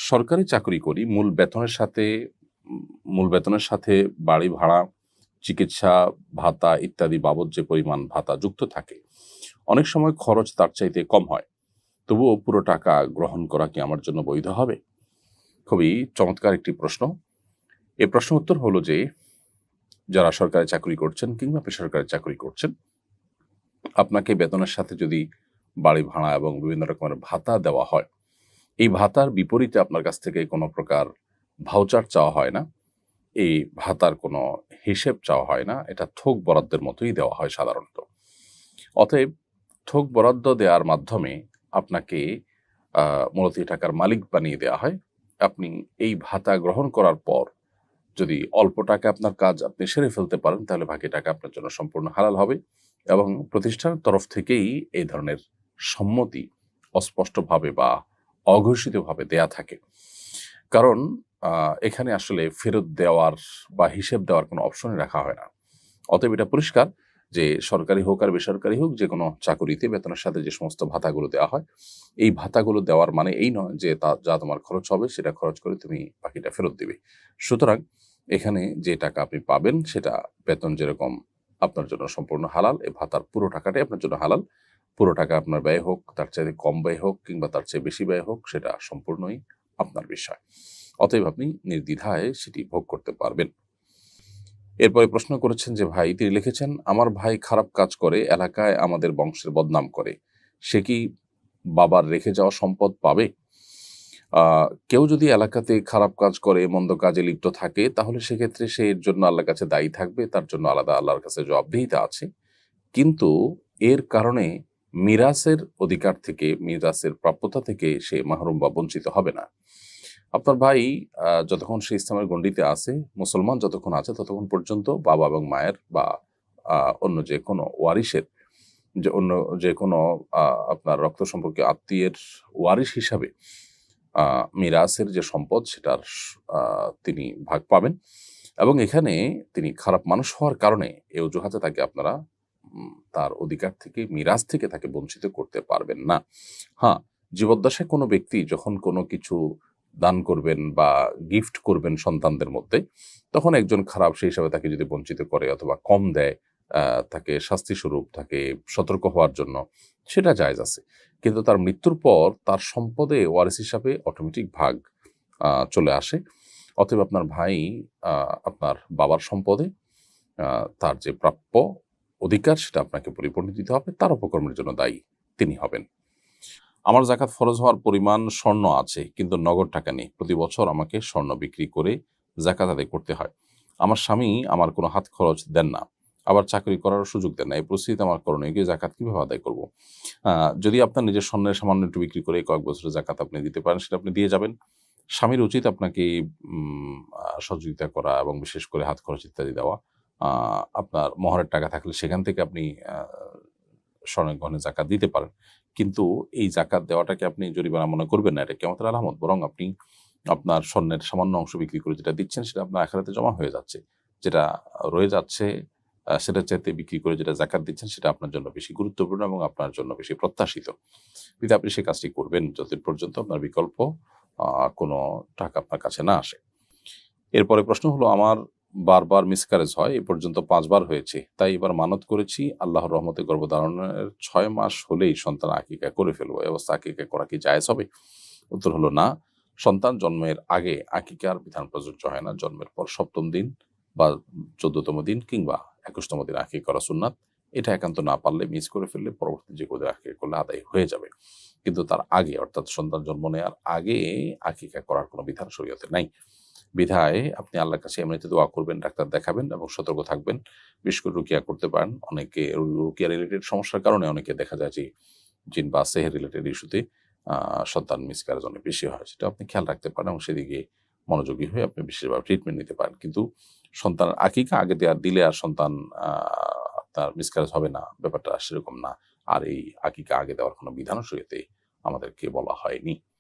সরকারি চাকরি করি। মূল বেতনের সাথে বাড়ি ভাড়া, চিকিৎসা ভাতা ইত্যাদি বাবদ যে পরিমাণ ভাতা যুক্ত থাকে, অনেক সময় খরচ তার চাইতে কম হয়। তবুও পুরো টাকা গ্রহণ করা কি আমার জন্য বৈধ হবে? খুবই চমৎকার একটি প্রশ্ন। এ প্রশ্নের উত্তর হলো যে, যারা সরকারি চাকরি করছেন কিংবা বেসরকারি চাকরি করছেন, আপনাকে বেতনের সাথে যদি বাড়ি ভাড়া এবং বিভিন্ন রকমের ভাতা দেওয়া হয়, এই ভাতার বিপরীতে আপনার কাছ থেকে কোনো প্রকার ভাউচার চাওয়া হয় না। এই ভাতার কোনো হিসেব চাওয়া হয় না। এটা থোক বরাদ্দের মতোই দেওয়া হয় সাধারণত। অতএব থোক বরাদ্দ দেওয়ার মাধ্যমে আপনাকে মূলত এই টাকার মালিক বানিয়ে দেওয়া হয়। আপনি এই ভাতা গ্রহণ করার পর যদি অল্প টাকা আপনার কাজ আপনি সেরে ফেলতে পারেন, তাহলে বাকি টাকা আপনার জন্য সম্পূর্ণ হালাল হবে এবং প্রতিষ্ঠানের তরফ থেকেই এই ধরনের সম্মতি অস্পষ্টভাবে বা অঘোষিতভাবে দেয়া থাকে। কারণ এখানে আসলে ফেরত দেওয়ার বা হিসেব দেওয়ার কোনো অপশনই রাখা হয় না। অতএব এটা পরিষ্কার যে সরকারি হোক আর বেসরকারি হোক, যেকোনো চাকুরিতে বেতনের সাথে যে সমস্ত ভাতাগুলো দেওয়া হয়, এই ভাতাগুলো দেওয়ার মানে এই নয় যে যা তোমার খরচ হবে সেটা খরচ করে তুমি বাকিটা ফেরত দিবে। সুতরাং এখানে যে টাকা আপনি পাবেন সেটা বেতন যেরকম আপনার জন্য সম্পূর্ণ হালাল, এই ভাতার পুরো টাকাটাই আপনার জন্য হালাল। পুরো টাকা আপনার ব্যয় হোক, তার চাইতে কম ব্যয় হোক কিংবা তার চেয়ে বেশি ব্যয় হোক, সেটা সম্পূর্ণই আপনার বিষয়। অতএব আপনি নির্দ্বিধায় সেটি ভোগ করতে পারবেন। এরপরে প্রশ্ন করেছেন যে ভাই, তিনি লিখেছেন, আমার ভাই খারাপ কাজ করে এলাকায় আমাদের বংশের বদনাম করে। সে কি বাবার রেখে যাওয়া সম্পদ পাবে? কেউ যদি এলাকাতে খারাপ কাজ করে, মন্দ কাজে লিপ্ত থাকে, তাহলে সেক্ষেত্রে সে এর জন্য আল্লাহর কাছে দায়ী থাকবে। তার জন্য আলাদা আল্লাহর কাছে জবাবদিহিতা আছে। কিন্তু এর কারণে মিরাসের অধিকার থেকে, মিরাসের প্রাপ্যতা থেকে সে মাহরুম বা বঞ্চিত হবে না। আপনার ভাই যতক্ষণ সে ইসলামের গণ্ডিতে আছে, মুসলমান যতক্ষণ আছে, ততক্ষণ পর্যন্ত বাবা এবং মায়ের বা অন্য যে কোনো ওয়ারিশের, অন্য যে কোনো আপনার রক্ত সম্পর্কে আত্মীয়ের ওয়ারিশ হিসাবে মিরাসের যে সম্পদ সেটার তিনি ভাগ পাবেন। এবং এখানে তিনি খারাপ মানুষ হওয়ার কারণে এই অজুহাতে তাকে আপনারা তার অধিকার থেকে, মিরাস থেকে তাকে বঞ্চিত করতে পারবেন না। হ্যাঁ, জীবদ্দশায় কোনো ব্যক্তি যখন কোনো কিছু দান করবেন বা গিফট করবেন সন্তানদের মধ্যে, তখন একজন খারাপ সেই হিসাবে তাকে যদি বঞ্চিত করে অথবা কম দেয়, তাকে শাস্তিস্বরূপ, তাকে সতর্ক হওয়ার জন্য, সেটা জায়েজ আছে। কিন্তু তার মৃত্যুর পর তার সম্পদে ওয়ারিস হিসাবে অটোমেটিক ভাগ চলে আসে। অতএব আপনার ভাই আপনার বাবার সম্পদে তার যে প্রাপ্য অধিকার সেটা আপনাকে পরিপূর্ণ দিতে হবে। তার অপকর্মের জন্য দায়ী তিনি হবেন। আমার যাকাত ফরজ হওয়ার পরিমাণ স্বর্ণ আছে, কিন্তু নগদ টাকা নেই। প্রতি বছর আমাকে স্বর্ণ বিক্রি করে যাকাত আদায় করতে হয়। আমার স্বামী আমার কোনো হাত খরচ দেন না, আবার চাকরি করার সুযোগ দেন না। এই পরিস্থিতিতে আমার করণীয় কি? যাকাত কিভাবে আদায় করব? যদি আপনার নিজের স্বর্ণের সামান্য একটু বিক্রি করে কয়েক বছরের যাকাত আপনি দিতে পারেন, সেটা আপনি দিয়ে যাবেন। স্বামীর উচিত আপনাকে সহযোগিতা করা এবং বিশেষ করে হাত খরচ ইত্যাদি দেওয়া। আপনার মহরের টাকা থাকলে সেখান থেকে আপনি স্বর্ণের গহনে যাকাত দিতে পারেন। কিন্তু এই যাকাত দেওয়াটাকে আপনি জরিমানা মনে করবেন না, এটা কিয়ামতের আলামত। বরং আপনি আপনার স্বর্ণের সামান্য অংশ বিক্রি করে যেটা দিচ্ছেন সেটা আপনার আখিরাতে জমা হয়ে যাচ্ছে। যেটা রয়ে যাচ্ছে সেটার চাইতে বিক্রি করে যেটা যাকাত দিচ্ছেন সেটা আপনার জন্য বেশি গুরুত্বপূর্ণ এবং আপনার জন্য বেশি প্রত্যাশিত। কিন্তু আপনি সেই কাজটি করবেন যতদিন পর্যন্ত আপনার বিকল্প কোনো টাকা আপনার কাছে না আসে। এরপরে প্রশ্ন হলো, আমার বারবার মিসক্যারেজ হয়, এ পর্যন্ত 5 বার হয়েছে। তাই এবার মানত করেছি আল্লাহর রহমতে গর্ভধারণের 6 মাস হলেই সন্তান আকিকা করে ফেলবো। এই অবস্থা আকিকা করা কি জায়েজ হবে? উত্তর হলো না। সন্তান জন্মের আগে আকিকার বিধান প্রযোজ্য হয় না। জন্মের পর 7ম দিন বা 14তম দিন কিংবা 21তম দিন আকিকা করা সুন্নাত। এটা একান্ত না পারলে, মিস করে ফেললে পরবর্তী যে কোনো আকিকা করলে আদায় হয়ে যাবে। কিন্তু তার আগে, অর্থাৎ সন্তান জন্ম নেওয়ার আগে আকিকা করার কোনো বিধান শরীয়তে নাই। বিধায় আপনি আল্লাহর কাছে এমনিতে দোয়া করবেন, ডাক্তার দেখাবেন এবং সতর্ক থাকবেন। বিশেষ করে রুকিয়া করতে পারেন। অনেকে রুকিয়া রিলেটেড সমস্যার কারণে অনেকে দেখা যায় যে জিন বা সেহের রিলেটেড ইস্যুতে সন্তান মিসক্যারেজ অনেক বেশি হয়। সেটা আপনি খেয়াল রাখতে পারেন এবং সেদিকে মনোযোগী হয়ে আপনি বিশেষভাবে ট্রিটমেন্ট নিতে পারেন। কিন্তু সন্তানের আকিকা আগে দিলে আর সন্তান আপনার মিসক্যারেজ হবে না, ব্যাপারটা সেরকম না। আর এই আকিকা আগে দেওয়ার কোনো বিধানও শরীয়তে আমাদেরকে বলা হয়নি।